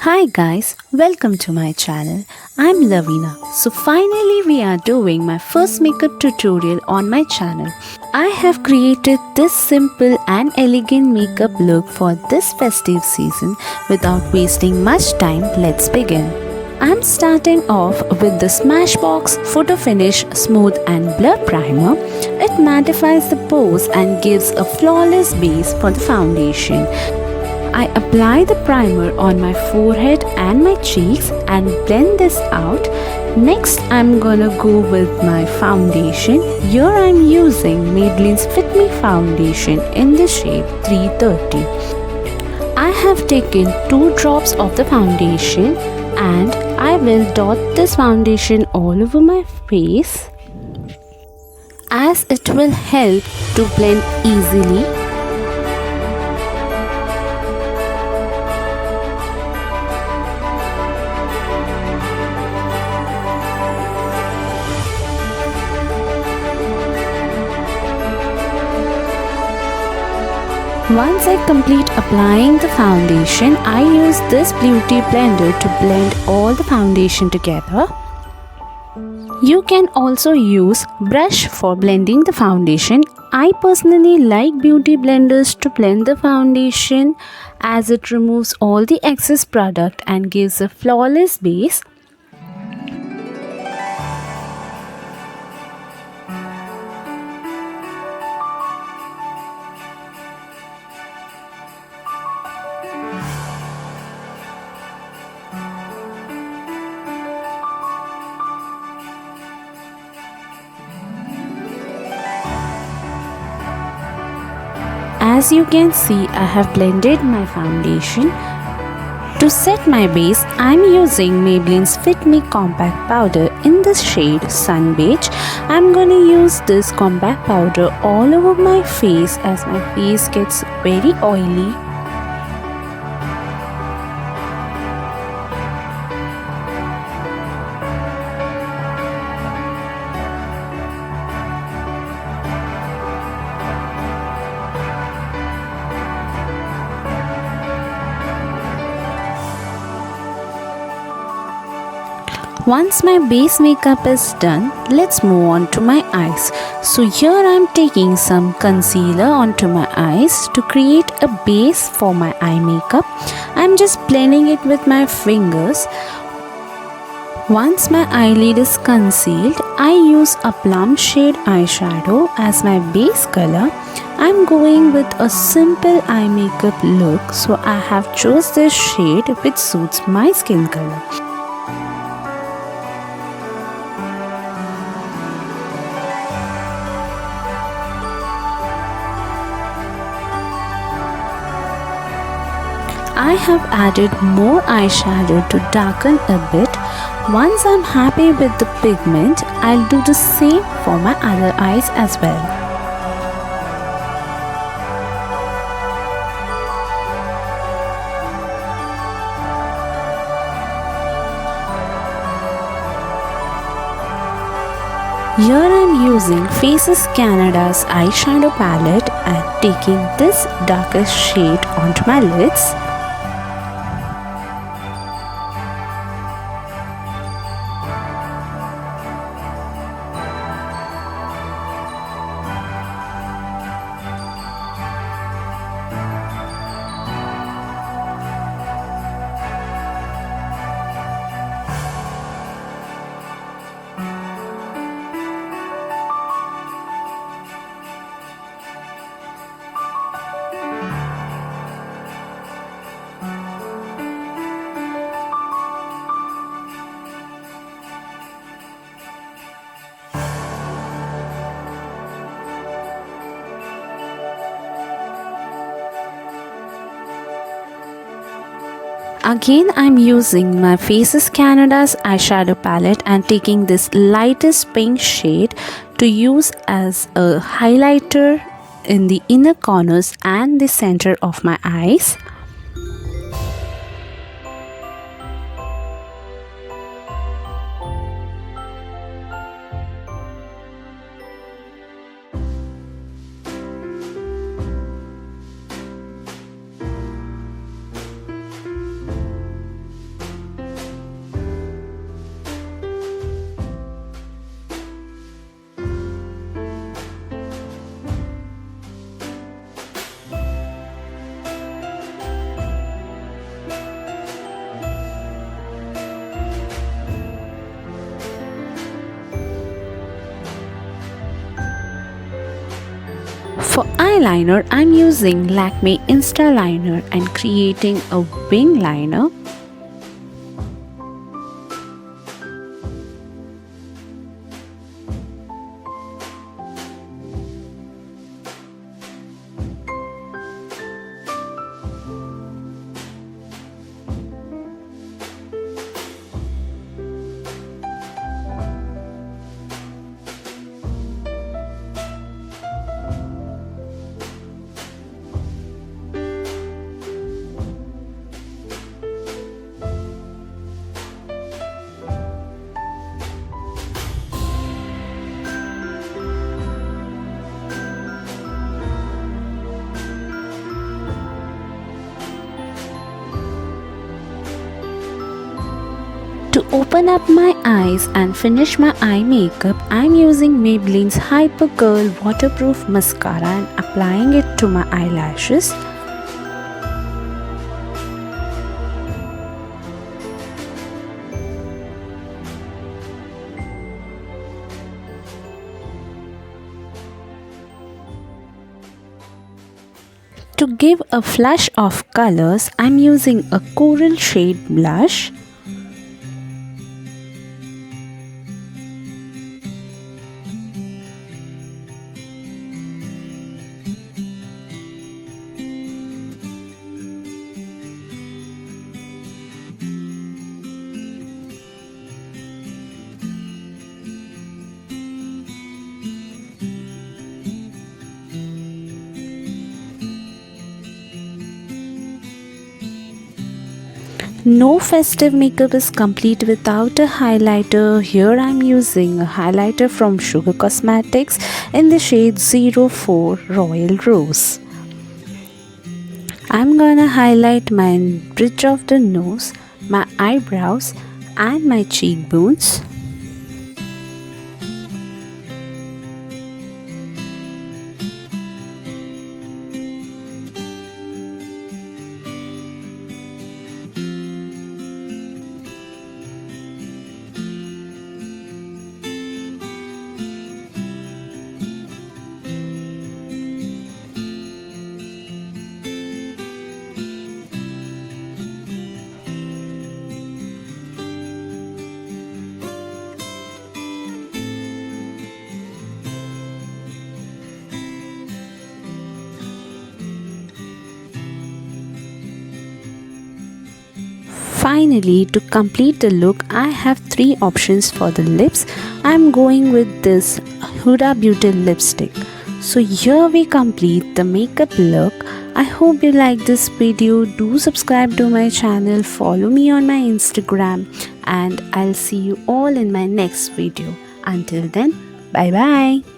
Hi guys, welcome to my channel. I'm Lavina. So finally we are doing my first makeup tutorial on my channel. I have created this simple and elegant makeup look for this festive season. Without wasting much time, let's begin. I'm starting off with the Smashbox Photo Finish Smooth and Blur Primer. It mattifies the pores and gives a flawless base for the foundation. I apply the primer on my forehead and my cheeks and blend this out. Next, I'm gonna go with my foundation. Here I'm using Maybelline's Fit Me foundation in the shade 330. I have taken 2 drops of the foundation and I will dot this foundation all over my face as it will help to blend easily. Once I complete applying the foundation, I use this beauty blender to blend all the foundation together. You can also use brush for blending the foundation. I personally like beauty blenders to blend the foundation as it removes all the excess product and gives a flawless base. As you can see, I have blended my foundation. To set my base, I'm using Maybelline's Fit Me Compact Powder in the shade Sun Beige. I'm gonna use this compact powder all over my face as my face gets very oily. Once my base makeup is done, let's move on to my eyes. So here I am taking some concealer onto my eyes to create a base for my eye makeup. I am just blending it with my fingers. Once my eyelid is concealed, I use a plum shade eyeshadow as my base color. I'm going with a simple eye makeup look, so I have chose this shade which suits my skin color. I have added more eyeshadow to darken a bit. Once I'm happy with the pigment, I'll do the same for my other eyes as well. Here I'm using Faces Canada's eyeshadow palette and taking this darkest shade onto my lids. Again, I'm using my Faces Canada's eyeshadow palette and taking this lightest pink shade to use as a highlighter in the inner corners and the center of my eyes. For eyeliner, I'm using Lakme Insta liner and creating a wing liner. To open up my eyes and finish my eye makeup, I'm using Maybelline's Hyper Curl Waterproof Mascara and applying it to my eyelashes. To give a flush of colors, I'm using a coral shade blush. No festive makeup is complete without a highlighter. Here I'm using a highlighter from Sugar Cosmetics in the shade 04 Royal Rose. I'm gonna highlight my bridge of the nose, my eyebrows and my cheekbones. Finally, to complete the look, I have 3 options for the lips. I'm going with this Huda Beauty lipstick. So here we complete the makeup look. I hope you like this video. Do subscribe to my channel, follow me on my Instagram, and I'll see you all in my next video. Until then, bye bye.